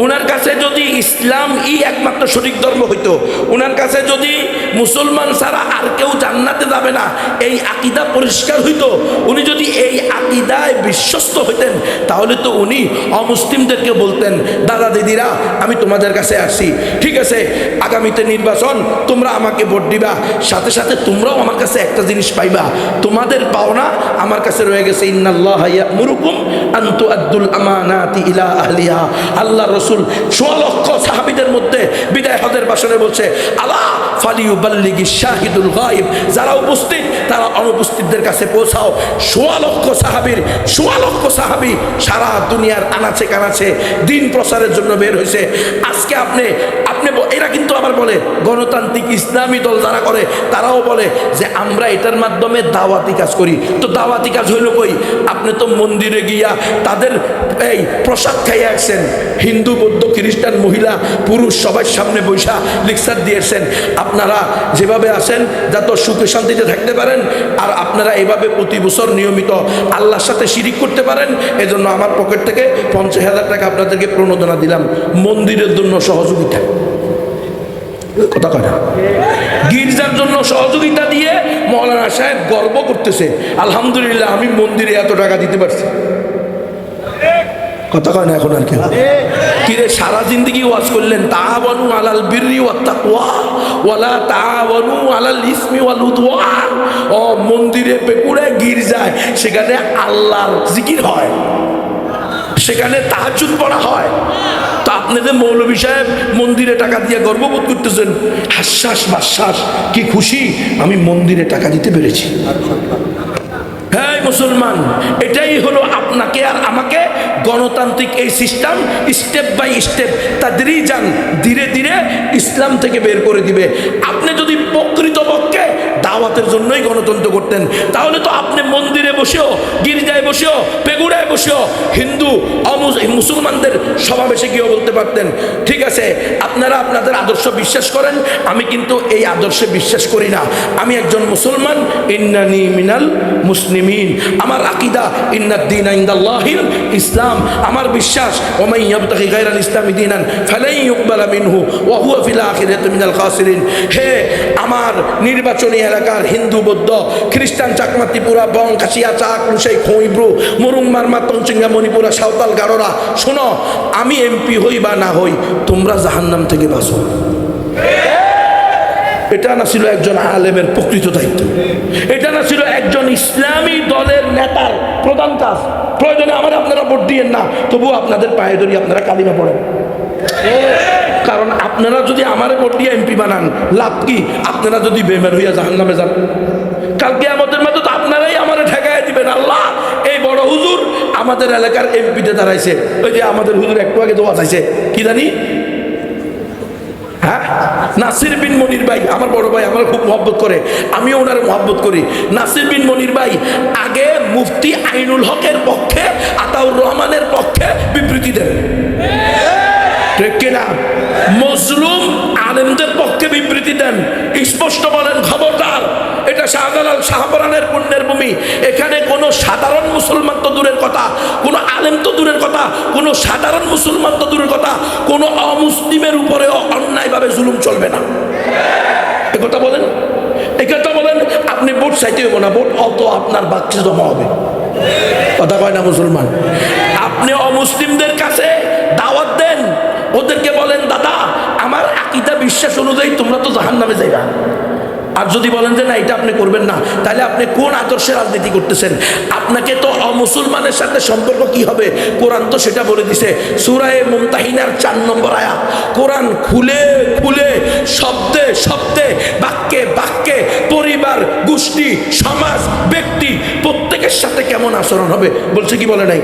ওনার কাছে যদি ইসলাম একমাত্র সঠিক ধর্ম হইতো, ওনার কাছে যদি মুসলমান ছাড়া আর কেউ জান্নাতে যাবে না এই আকীদা পরিষ্কার হইতো, উনি যদি এই আকীদায় বিশ্বস্ত হইতেন, তাহলে তো উনি অমুসলিমদেরকে বলতেন, দাদা দিদিরা আমি তোমাদের কাছে আসি, ঠিক আছে আগামীতে নির্বাচন, তোমরা আমাকে ভোট দিবা, সাথে সাথে তোমরাও আমার কাছে একটা জিনিস পাইবা, তোমাদের পাওনা আমার কাছে রয়ে গেছে, ইন্নাল্লাহা ইয়া'মুরুকুম আন তুআদ্দুল আমানাতি ইলা আহলিহা। আল্লাহ রসুল 100 লক্ষ সাহাবীদের মধ্যে বিদায় হজের ভাষণে বলছে, আলা ফালিউবাল্লিগিশ শাহিদুল গায়ব, যারা উপস্থিত তারা অনুপস্থিতদের কাছে পৌঁছাও। 100 লক্ষ সাহাবীর 100 লক্ষ সাহাবী সারা দুনিয়ার আনাচে কানাচে দিন প্রচারের জন্য বের হয়েছে। আজকে আপনি এরা কিন্তু আবার বলে, গণতান্ত্রিক ইসলামী দল যারা করে তারাও বলে যে আমরা এটার মাধ্যমে দাওয়াতি কাজ করি। তো দাওয়াতি কাজ হইল কই? আপনি তো মন্দিরে গিয়া তাদের এই প্রসাদ খাইয়ে আসছেন, হিন্দু বৌদ্ধ খ্রিস্টান মহিলা পুরুষ সবার সামনে বৈশা লেকচার দিয়েছেন। আপনারা যেভাবে আসেন যাতে সুখে শান্তিতে থাকতে পারেন, আর আপনারা এভাবে প্রতি বছর নিয়মিত আল্লাহর সাথে শিরিক করতে পারেন, এজন্য আমার পকেট থেকে 50,000 টাকা আপনাদেরকে প্রণোদনা দিলাম মন্দিরের জন্য সহযোগিতা। কথা কয় না? গির্জার জন্য সহযোগিতা দিয়ে মৌলানা সাহেব গর্ব করতেছে, আলহামদুলিল্লাহ আমি মন্দিরে এত টাকা দিতে পারছি। কথা কয় না এখন আর কেউ? কিরে সারা জিন্দগি ওয়াজ করলেন, তাআওয়ানু আলাল বিররি ওয়াত তাকওয়া ওয়ালা তাআওয়ানু আলাল ইসমি ওয়াল উদওয়ান। ও মন্দিরে পেকুড়ে গির্জায়, সেখানে আল্লাহর জিকির হয়, সেখানে তাহাজ্জুদ পড়া হয়। তো আপনাদের মৌলভী সাহেব মন্দিরে টাকা দিয়ে গর্ববোধ করতেছেন, হাস্যাস বাশ্বাস কি খুশি আমি মন্দিরে টাকা দিতে পেরেছি। হ্যাঁ মুসলমান, এটাই হলো আপনাকে আর আমাকে গণতান্ত্রিক এই সিস্টেম স্টেপ বাই স্টেপ তাদরিজান ধীরে ধীরে ইসলাম থেকে বের করে দিবে। আপনি যদি প্রকৃতপক্ষে দাওয়াতের জন্যই গণতন্ত্র করতেন। তাহলে তো আপনি মন্দিরে বসেও, গির্জায় বসেও, পেগুড়ায় বসেও হিন্দু মুসলমানদের সমাবেশে গিয়েও বলতে পারতেন। ঠিক আছে, আপনারা আপনাদের আদর্শ বিশ্বাস করেন, আমি কিন্তু এই আদর্শে বিশ্বাস করি না। আমি একজন মুসলমান, ইন্নানি মিনাল মুসলিমিন। আমার আকীদা ইন্নাদ-দীনা ইনদাল্লাহিল ইসলাম। আমার বিশ্বাস ওয়া মান ইয়াবতাগি গায়রাল ইসলামি দীনান ফালাই ইউকবালা মিনহু ওয়া হুয়া ফিল আখিরাতি মিনাল খাসিরিন। হে আমার নির্বাচনী এলাকার হিন্দু, বৌদ্ধ, খ্রিস্টান, চাকমা, ত্রিপুরা, বং, কাশিয়া, চাক, লুসাই, খইব্রু, মুরুং, মারমা, তঞ্চিঙ্গা, মণিপুরা, সাঁওতাল, গারোরা, শোনো, আমি এমপি হই বা না হই, তোমরা জাহান্নাম থেকে বাঁচো। এটা না ছিল একজন আলেমের প্রকৃত দায়িত্ব, এটা না ছিল একজন ইসলামী দলের নেতার প্রধান কাজ। প্রয়োজনে আমার আপনারা ভোট দিয়েন না, তবুও আপনাদের পায়ে ধরি আপনারা কালিমা পড়েন। কারণ আপনারা যদি আমার ভোট দিয়ে এমপি বানান, লাভ কি? আপনারা যদি বেমের হইয়া জাহান্নামে যান, কালকে আমাদের মতো তো আপনারাই আমার ঠেকায় দিবেন। আল্লাহ, এই বড় হুজুর আমাদের এলাকার এমপিতে দাঁড়াইছে, ওই যে আমাদের হুজুর একটু আগে দোয়া চাইছে, কি জানি, হ্যাঁ, নাসির বিন মনির ভাই, আমার বড় ভাই, আমার খুব মহব্বত করে, আমিও ওনার মহব্বত করি। নাসির বিন মনির ভাই আগে মুফতি আইনুল হকের পক্ষে, আতাউর রহমানের পক্ষে বিবৃতি দেন, ঠিক কিনা? মজলুম আলেমদের পক্ষে বিবৃতি দেন, স্পষ্ট বলেন, খবরদার, এটা শাহজালাল শাহপরানের পুণ্যের ভূমি। এখানে কোনো সাধারণ মুসলমান তো দূরের কথা, কোনো আলেম তো দূরের কথা, কোনো সাধারণ মুসলমান তো দূরের কথা, কোনো অমুসলিমের উপরেও অন্যায়ভাবে জুলুম চলবে না। একথা বলেন, একথা বলেন। আপনি ভোট চাইতে হবো না, ভোট অত আপনার বাক্সে জমা হবে, কথা কয় না মুসলমান। আপনি অমুসলিমদের কাছে দাওয়াত দেন, ওদেরকে বলেন, দাদা আমার আকীদা বিশ্বাস অনুযায়ী তোমরা তো জাহান্নামে যাইবা। আর যদি বলেন যে না এটা আপনি করবেন না, তাহলে আপনি কোন আদর্শে রাজনীতি করতেছেন? আপনাকে তো অমুসলমানের সাথে সম্পর্ক কি হবে? কোরআন তো সেটা বলে দিছে, সূরা মুমতাহিনার 4 নম্বর আয়াত। কোরআন খুলে খুলে, শব্দে শব্দে, বাক্যে বাক্যে পরিবার, গোষ্ঠী, সমাজ, ব্যক্তি প্রত্যেকের সাথে কেমন আচরণ হবে বলছে, কি বলে নাই?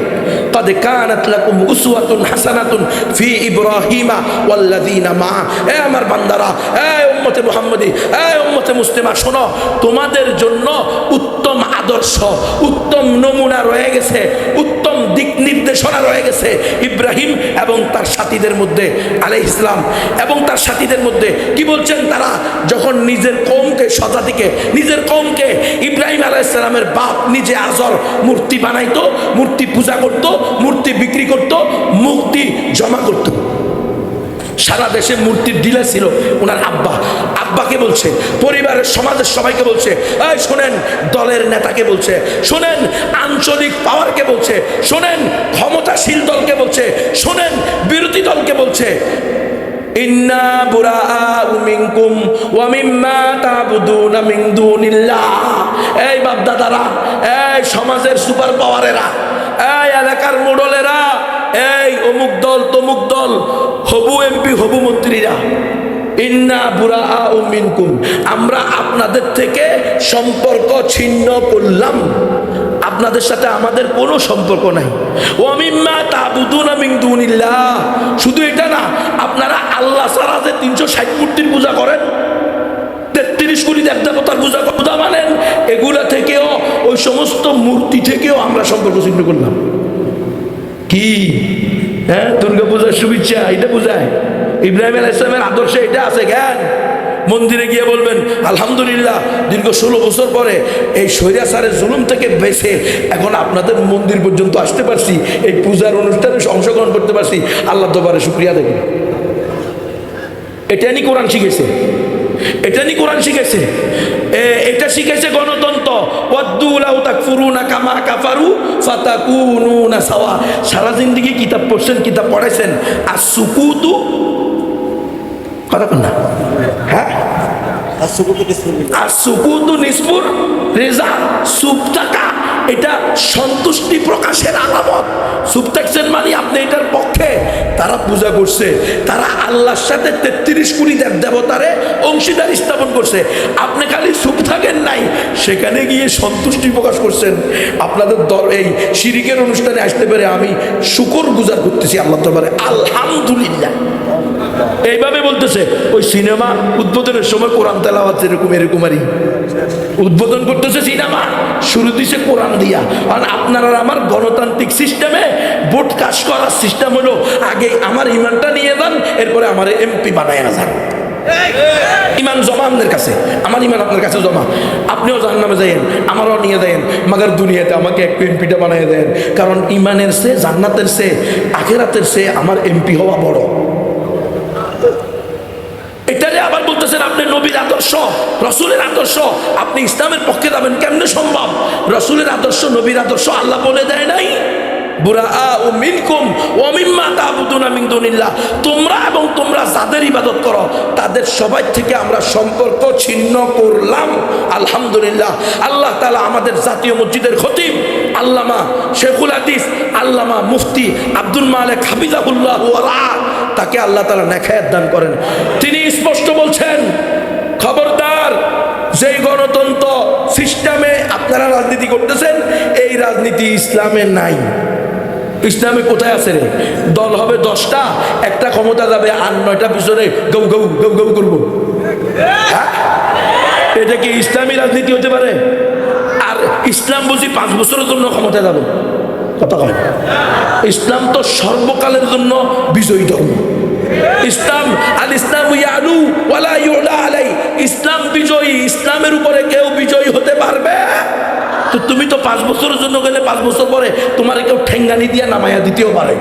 قد كانت لكم أسوة حسنة في إبراهيم والذين معه। এ আমার বান্দারা, এ উম্মতে মুহাম্মদী, এ উম্মতে মুসলিমা, শোনো, তোমাদের জন্য উত্তম আদর্শ, উত্তম নমুনা রয়ে গেছে, উত্তম দিক নির্দেশনা রয়ে গেছে ইব্রাহিম এবং তার সাথীদের মধ্যে আলাইহিস সালাম। এবং তার সাথীদের মধ্যে কি বলছেন? তারা যখন নিজের কওমকে, স্বজাতিকে, নিজের কওমকে, ইব্রাহিম আলাইহিস সালামের বাপ নিজে আজর মূর্তি বানাইতো, মূর্তি পূজা করত, মূর্তি বিক্রি করত, মুক্তি জমা করত। সারা দেশে মূর্তির ডিলার ছিল ওনার আব্বা। আব্বাকে বলছে, পরিবারের সমাজের সবাইকে বলছে, এই শোনেন, দলের নেতাকে বলছে, শোনেন, আঞ্চলিক পাওয়ারকে বলছে, শোনেন, ক্ষমতাশীল দলকে বলছে, শোনেন, বিরোধী দলকে বলছে, ইন্না বুরাআউ মিনকুম ওয়া মিম্মা তা'বুদুনা মিন দুনিল্লাহ। এই বাপদাদারা, এই সমাজের সুপার পাওয়ারেরা, এই এলাকার মোড়লেরা, এই অমুক দল তমুক দল, হবু এমপি, হবু মন্ত্রীরা, ইন্না বুরাআউ মিনকুম, আমরা আপনাদের থেকে সম্পর্ক ছিন্ন করলাম, আপনাদের সাথে আমাদের কোনো সম্পর্ক নাই। ওয়া মিম্মা তা'বুদুনা মিন দুনিল্লাহ, শুধু এটা না, আপনারা আল্লাহ ছাড়া যে 360 মূর্তির পূজা করেন, 33 কোটি দেবতার পূজা মানেন, এগুলা থেকেও, ওই সমস্ত মূর্তি থেকেও আমরা সম্পর্ক ছিন্ন করলাম। কি, হ্যাঁ, দুর্গা পূজার শুভেচ্ছা এটা বুঝায়? ইব্রাহিম আলাইহিস সালামের আদর্শে এটা আছে জ্ঞান। মন্দিরে গিয়ে বলবেন, আলহামদুলিল্লাহ, দীর্ঘ 16 বছর পরে এই স্বৈরাচারের জুলুম থেকে বেঁচে এখন আপনাদের মন্দির পর্যন্ত আসতে পারছি, এই পূজার অনুষ্ঠানে অংশগ্রহণ করতে পারছি, আল্লাহ দরবারে শুকরিয়া দেখুন। এটা নিয়ে কোরআন শিখেছে, এটা নিয়ে কোরআন শিখেছে, এটা শিখেছে গণতন্ত্র। ওয়াদ্দু লাউ তাকফুরুনা কামা কাফারু ফাতাকুনুনা সাওয়া। সারা জিন্দেগি কিতাব পড়ছেন, কিতাব পড়াইছেন, আর সুকুতু, কথা বল না, হ্যাঁ, আর সুকুতু নিসফুর রেজা, চুপ থাকা এটা সন্তুষ্টি প্রকাশের আলামত। চুপ থাকছেন মানে আপনি এটার পক্ষে। তারা পূজা করছে, তারা আল্লাহর সাথে 33 কোটি দেবতারে অংশীদার স্থাপন করছে, আপনি খালি চুপ থাকেন নাই, সেখানে গিয়ে সন্তুষ্টি প্রকাশ করছেন। আপনাদের এই শিরিকের অনুষ্ঠানে আসতে পেরে আমি শুকর গুজার করতেছি আল্লাহ দরবারে, আলহামদুলিল্লাহ। এইভাবে বলতেছে। ওই সিনেমা উদ্বোধনের সময় কোরআন তেলাওয়াত এরকমই উদ্বোধন করতেছে সিনেমা, শুরু দিছে কোরআন দিয়া। আর আপনার আর আমার গণতান্ত্রিক সিস্টেমে ভোট কাজ করার সিস্টেম হলো, আগে আমার ইমানটা নিয়ে যান, এরপরে আমার এমপি বানায় যান। ইমান জমা আমাদের কাছে, আমার ইমান আপনার কাছে জমা। আপনিও জাহান্নামে যাইয়েন, আমারও নিয়ে দেন, মাগার দুনিয়াতে আমাকে একটু এমপিটা বানিয়ে দেন। কারণ ইমানের চেয়ে, জান্নাতের চেয়ে, আখেরাতের চেয়ে আমার এমপি হওয়া বড়। এটারে আবার বলতেছেন আপনি নবীর আদর্শ, রসুলের আদর্শ, আপনি ইসলামের পক্ষে যাবেন কেমনে সম্ভব? রসুলের আদর্শ, নবীর আদর্শ আল্লাহ বলে দেয় নাই? তোমরা এবং তোমরা যাদের ইবাদত করো তাদের সবাই থেকে আমরা সম্পর্ক ছিন্ন করলাম। আলহামদুলিল্লাহ। আল্লাহ তাআলা আমাদের জাতীয় মসজিদের খতিব আল্লামা শেখুল হাদিস আল্লামা মুফতি আব্দুল মালেক হাফিজাহুল্লাহ তাকে আল্লাহ তাআলা নেখায়াত দান করেন। তিনি স্পষ্ট বলছেন, খবরদার, যেই গণতন্ত্র সিস্টেমে আপনারা রাজনীতি করতেছেন, এই রাজনীতি ইসলামে নাই। ইসলামে কোথায় আছে রে? দল হবে 10টা, একটা ক্ষমতা যাবে, আর 9টা পিছনে গৌ গৌ গৌ গৌ করবো। হ্যাঁ, এটা কি ইসলামী রাজনীতি হতে পারে? আর ইসলাম বুঝি 5 বছরের জন্য ক্ষমতা যাবে? কথা কয়। ইসলাম তো সর্বকালের জন্য বিজয়ী ধর্ম। ইসলাম আল ইসলাম ইয়ালু ওয়ালা ইউলা আলাই, ইসলাম বিজয়ী, ইসলামের উপরে কেউ বিজয়ী হতে পারবে। তো তুমি তো 5 বছরের জন্য গেলে 5 বছর পরে তোমার কেউ ঠেঙ্গানি দিয়ে নামাইয়া দিতেও পারে।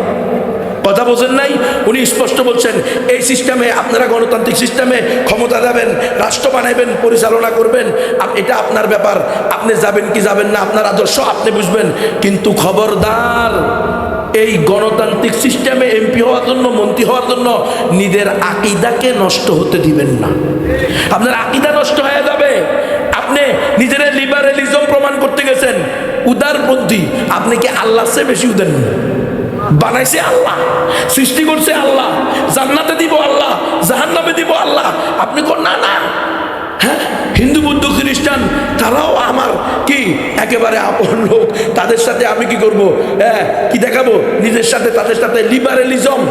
কথা বোঝেন নাই? উনি স্পষ্ট বলছেন, এই সিস্টেমে আপনারা গণতান্ত্রিক সিস্টেমে ক্ষমতা যাবেন, রাষ্ট্র বানাইবেন, পরিচালনা করবেন, এটা আপনার ব্যাপার। আপনি যাবেন কি যাবেন না, আপনার আদর্শ আপনি বুঝবেন। কিন্তু খবরদার, এই গণতান্ত্রিক সিস্টেমে এমপি হওয়ার জন্য, মন্ত্রী হওয়ার জন্য নিজের আকীদাকে নষ্ট হতে দিবেন না। আপনার আকীদা নষ্ট হয়ে যাবে। আপনি নিজের লিবারেলিজম প্রমাণ করতে গেছেন, উদারপন্থী। আপনি কি আল্লাহর চেয়ে বেশি উদার? বানাইছে আল্লাহ, সৃষ্টি করছে আল্লাহ, জান্নাতে দিব আল্লাহ, জাহান্নামে দিব আল্লাহ। আপনি কোন না না। হ্যাঁ, হিন্দু বৌদ্ধ খ্রিস্টান তারাও আমার কি একেবারে আপন লোক, তাদের সাথে আমি কি করব? হ্যাঁ, কি দেখাবো নিজের সাথে? তাদের সাথে লিবারেলিজম,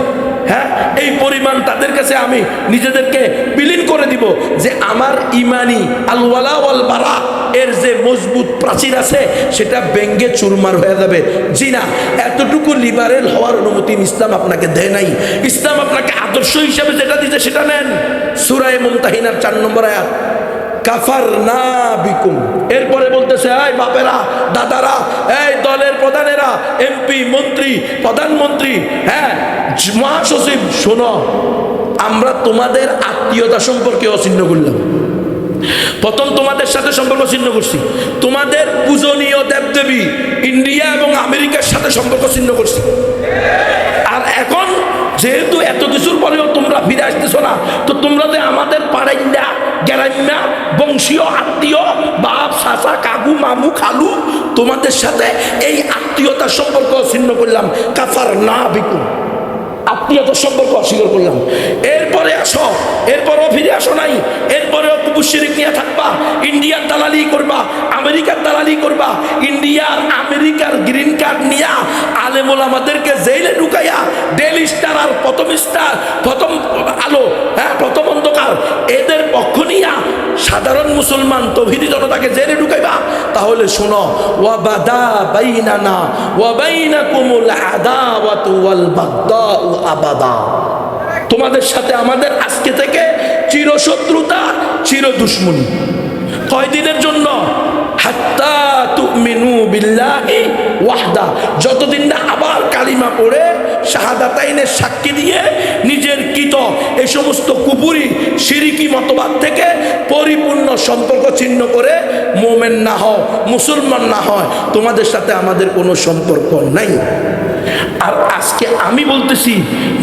হ্যাঁ, এই পরিমাণ তাদের কাছে আমি নিজেদেরকে বিলীন করে দিব যে আমার ইমানি আল ওয়ালা ওয়াল বারা এর যে মজবুত প্রাচীর আছে সেটা ব্যঙ্গে চুরমার হয়ে যাবে। জি না, এতটুকু লিবারেল হওয়ার অনুমতি ইসলাম আপনাকে দেয় নাই। ইসলাম আপনাকে আদর্শ হিসাবে যেটা দিতে সেটা নেন। সূরা মুমতাহিনার 4 নম্বর আয়াত, কাফারনা বিকুম। এরপরে বলতেছে, এই বাপেরা, দাদারা, এই দলের প্রধানেরা, এমপি, মন্ত্রী, প্রধানমন্ত্রী, হ্যাঁ, মহাসচিব, শোনো, আমরা তোমাদের আত্মীয়তা সম্পর্কে অছিন্ন করলাম। প্রথম তোমাদের সাথে সম্পর্ক ছিন্ন করছি, তোমাদের পূজনীয় দেবদেবী ইন্ডিয়া এবং আমেরিকার সাথে সম্পর্ক ছিন্ন করছি। আর এখন যেহেতু এত কিছুর পরেও তোমরা ফিরে আসতেছ না, তো তোমরা যে আমাদের পাড়াইয়া গ্রাম্যা বংশীয় আত্মীয়, বাপ, চাচা, কাকু, মামু, খালু, তোমাদের সাথে এই আত্মীয়তার সম্পর্ক ছিন্ন করলাম। কাফারনা বিকুম, আত্মীয়তার সম্পর্ক অস্বীকার করলাম। এরপরে আসো, এরপরও ফিরে আসো নাই, এরপরেও কুকুর শিরিক নিয়ে থাকবা, ইন্ডিয়ার দালালি করবা, আমেরিকার দালালি করবা, ইন্ডিয়ার আমেরিকার গ্রিন কার্ড নিয়া আলেম ওলামাদেরকে জেলে ঢুকাইয়া ডেইলি স্টার আর প্রথম স্টার, প্রথম আলো, হ্যাঁ, প্রথম অন্ধকার, এদের পক্ষ নিয়া সাধারণ মুসলমান তৌহিদি জনতাকে জেলে ঢুকাইবা। তাহলে শোনো, ওয়াবাদা বাইনানা ওয়া বাইনাকুমুল আদাওয়াতু ওয়াল বাগদাউ আবাদা, তোমাদের সাথে আমাদের আজকে থেকে চিরশত্রুতা, চির দুশ্মনী। কয়দিনের জন্য? হাত্তা তুমিনু বিল্লাহি ওয়াহদা, যতদিন না আবার কালিমা পড়ে শাহাদাতাইনের সাক্ষী দিয়ে নিজের কৃত এই সমস্ত কুফরি শিরিকি মতবাদ থেকে পরিপূর্ণ সম্পর্ক ছিন্ন করে মুমিন না হও, মুসলমান না হয়, তোমাদের সাথে আমাদের কোনো সম্পর্ক নাই। আর আজকে আমি বলতেছি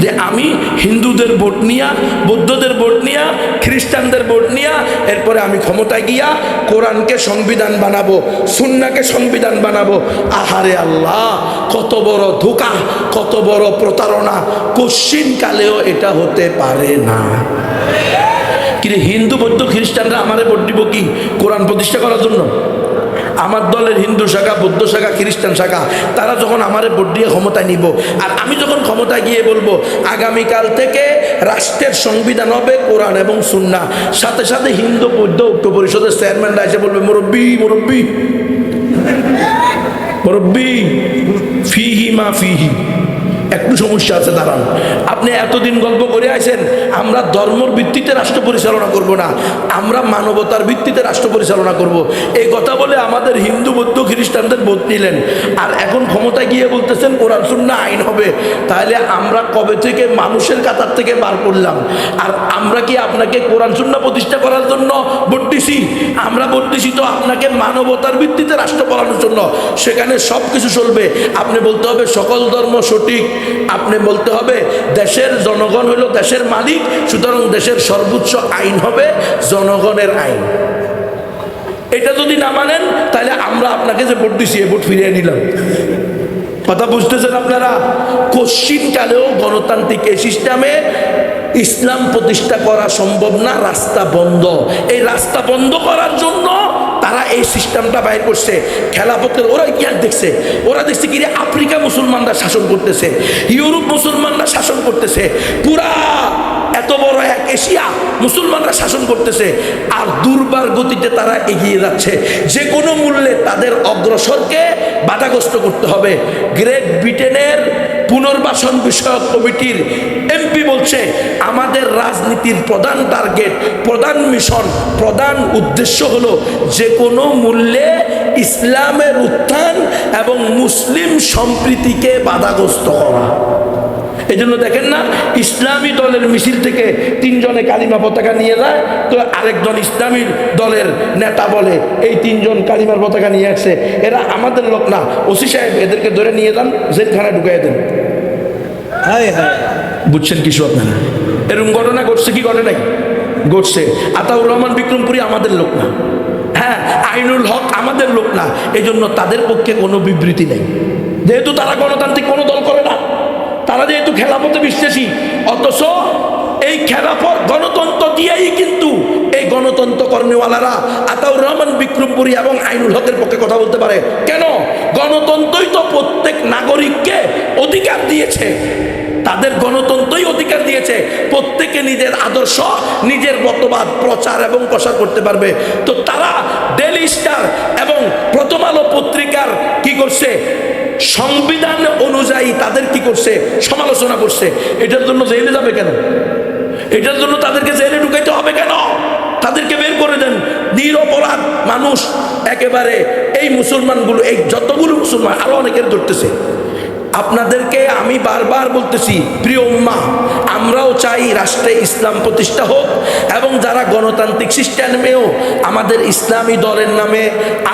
যে আমি হিন্দুদের ভোট নিয়া, বৌদ্ধদের ভোট নিয়া, খ্রিস্টানদের ভোট নিয়া এরপরে আমি ক্ষমতায় গিয়া কোরআনকে সংবিধান বানাবো, সুন্নাহকে সংবিধান বানাবো। আহারে আল্লাহ, কত বড় ধোঁকা, কত বড় প্রতারণা! কশ্চিন কালেও এটা হতে পারে না। কিন্তু হিন্দু বৌদ্ধ খ্রিস্টানরা আমারে ভোট দিব কি? কোরআন প্রতিষ্ঠা করার জন্য? আমার দলের হিন্দু শাখা, বৌদ্ধ শাখা, খ্রিস্টান শাখা, তারা যখন আমারে ভোট দিয়ে ক্ষমতায় নিব, আর আমি যখন ক্ষমতায় গিয়ে বলবো আগামীকাল থেকে রাষ্ট্রের সংবিধান হবে কোরআন এবং সুন্নাহ, সাথে সাথে হিন্দু বৌদ্ধ ঐক্য পরিষদের চেয়ারম্যানরা এসে বলবে মুরব্বি মুরব্বি মুরব্বি, ফিহি মা ফিহি, একটু সমস্যা আছে, দাঁড়ান। আপনি এতদিন গল্প করে আছেন আমরা ধর্মের ভিত্তিতে রাষ্ট্র পরিচালনা করব না, আমরা মানবতার ভিত্তিতে রাষ্ট্র পরিচালনা করব, এই কথা বলে আমাদের হিন্দু বৌদ্ধ খ্রিস্টানদের ভোট নিলেন, আর এখন ক্ষমতায় গিয়ে বলতেছেন কোরআন সুন্নাহ আইন হবে। তাহলে আমরা কবে থেকে মানুষের কাতার থেকে বার করলাম? আর আমরা কি আপনাকে কোরআন সুন্নাহ প্রতিষ্ঠা করার জন্য ভোট দিছি? আমরা ভোট দিছি তো আপনাকে মানবতার ভিত্তিতে রাষ্ট্র চালানোর জন্য। সেখানে সব কিছু চলবে। আপনি বলতে হবে সকল ধর্ম সঠিক, আপনি বলতে হবে দেশের জনগণ হলো দেশের মালিক, সুতরাং দেশের সর্বোচ্চ আইন হবে জনগণের আইন। এটা যদি না মানেন তাহলে আমরা আপনাকে যে ভোট দিছি এই ভোট ফিরিয়ে নিলাম। কথা বুঝতেছেন আপনারা? কশ্চিন কালেও গণতান্ত্রিক এই সিস্টেমে ইসলাম প্রতিষ্ঠা করা সম্ভব না, রাস্তা বন্ধ। এই রাস্তা বন্ধ করার জন্য তারা এই সিস্টেমটা বাইর করছে। খেলাফতের ওরা ইতিহাস দেখছে, ওরা দেখছে কি আফ্রিকা মুসলমানরা শাসন করতেছে, ইউরোপ মুসলমানরা শাসন করতেছে, পুরা এত বড় এক এশিয়া মুসলমানরা শাসন করতেছে, আর দুর্বার গতিতে তারা এগিয়ে যাচ্ছে। যে কোনো মূল্যে তাদের অগ্রসরকে বাধাগ্রস্ত করতে হবে। গ্রেট ব্রিটেনের পুনর্বাসন বিষয়ক কমিটির এমপি বলছে আমাদের রাজনীতির প্রধান টার্গেট, প্রধান মিশন, প্রধান উদ্দেশ্য হলো যে কোনো মূল্যে ইসলামের উত্থান এবং মুসলিম সম্প্রীতিকে বাধাগ্রস্ত করা। এই জন্য দেখেন না, ইসলামী দলের মিছিল থেকে 3 জনে কালিমা পতাকা নিয়ে যায়, তো আরেকজন ইসলামী দলের নেতা বলে এই 3 জন কালিমার পতাকা নিয়ে আসছে, এরা আমাদের লোক না, ওসি সাহেব এদেরকে ধরে নিয়ে যান, জেলখানায় ঢুকাই দেন। বুঝছেন কিছু আপনারা? এরকম ঘটনা ঘটছে কি ঘটে নাই? ঘটছে। আতাউর রহমান বিক্রমপুরী আমাদের লোক না, হ্যাঁ, আইনুল হক আমাদের লোক না, এই জন্য তাদের পক্ষে কোনো বিবৃতি নেই। যেহেতু তারা গণতান্ত্রিক কোনো দল করে না, তারা যেহেতু খেলাফতে বিশ্বাসী, অথচ এই খেলাফত গণতন্ত্র দিয়েই কিন্তু এই গণতন্ত্র কর্মীওয়ালারা আতাউর রহমান বিক্রমপুরী এবং আইনুল হকের পক্ষে কথা বলতে পারে কেন? গণতন্ত্রই তো প্রত্যেক নাগরিককে অধিকার দিয়েছে, তাদের গণতন্ত্রই অধিকার দিয়েছে প্রত্যেকে নিজের আদর্শ, নিজের মতবাদ প্রচার এবং প্রসার করতে পারবে। তো তারা ডেইলি স্টার এবং প্রথম আলো পত্রিকার কি করছে? সংবিধান অনুযায়ী তাদের কি করছে? সমালোচনা করছে। এটার জন্য জেলে যাবে কেন? এটার জন্য তাদেরকে জেলে ঢুকাইতে হবে কেন? তাদেরকে বের করে দেন। নিরপরাধ মানুষ একেবারে এই মুসলমানগুলো, এই যতগুলো মুসলমান, আরো অনেকের ধরতেছে। আপনাদেরকে আমি বারবার বলতেছি, প্রিয় উম্মাহ, আমরাও চাই রাষ্ট্রে ইসলাম প্রতিষ্ঠা হোক, এবং যারা গণতান্ত্রিক সিস্টেমেও আমাদের ইসলামী দলের নামে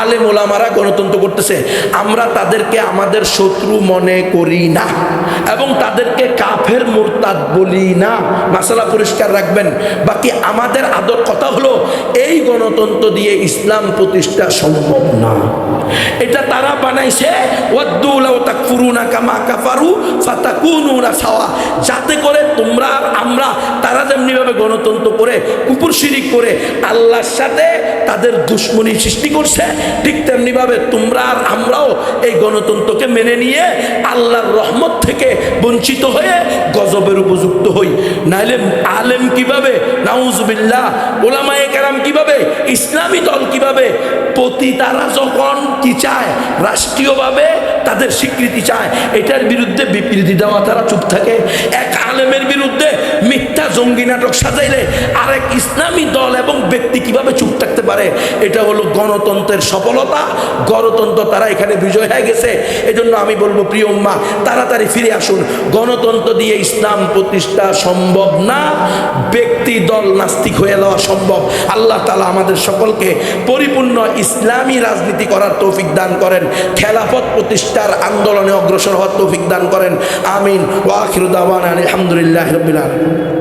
আলেম ওলামারা গণতন্ত্র করতেছে, আমরা তাদেরকে আমাদের শত্রু মনে করি না এবং তাদেরকে কাফের মুরতাদ বলি না। মাসালা পরিষ্কার রাখবেন। বাকি আমাদের আদর কথা হলো এই গণতন্ত্র দিয়ে ইসলাম প্রতিষ্ঠা সম্ভব না। এটা তারা বানাইছে ওয়াদ্দু লাউ তাকফুরুনা কামা কাফারু ফাতাকুনুনা সাওয়া, যাতে করে তোমরা আমরা তারা যেমনিভাবে গণতন্ত্র করে কুফর শিরিক করে আল্লাহর সাথে তাদের দুশ্মনী সৃষ্টি করছে, ঠিক তেমনিভাবে তোমরা আর আমরাও এই গণতন্ত্রকে মেনে নিয়ে আল্লাহর রহমত থেকে বঞ্চিত হয়ে গজবের উপযুক্ত হই। নাইলে আলেম কিভাবে, নাউজুবিল্লাহ, ওলামায়ে কেরাম কিভাবে, ইসলামী দল কিভাবে, তারা যখন কি চায় রাষ্ট্রীয়ভাবে তাদের স্বীকৃতি চায়, এটার বিরুদ্ধে বিবৃতি দেওয়া তারা চুপ থাকে। এক আলেমের বিরুদ্ধে মিথ্যা জঙ্গি নাটক সাজাইলে আরেক ইসলামী দল এবং ব্যক্তি কিভাবে চুপ থাকতে পারে? এটা হলো গণতন্ত্রের সফলতা। গণতন্ত্র তারা এখানে বিজয় হয়ে গেছে। এজন্য আমি বলবো, প্রিয় উম্মাহ, তাড়াতাড়ি ফিরে আসুন। গণতন্ত্র দিয়ে ইসলাম প্রতিষ্ঠা সম্ভব না, ব্যক্তি দল নাস্তিক হয়ে যাওয়া সম্ভব। আল্লাহ তাআলা আমাদের সকলকে পরিপূর্ণ ইসলামী রাজনীতি করার তৌফিক দান করেন, খেলাফত প্রতিষ্ঠার আন্দোলনে অগ্রসর হওয়ার তৌফিক দান করেন। আমিন। ওয়া আখিরু দাওয়ানা আলহামদুলিল্লাহি রাব্বিল আলামিন।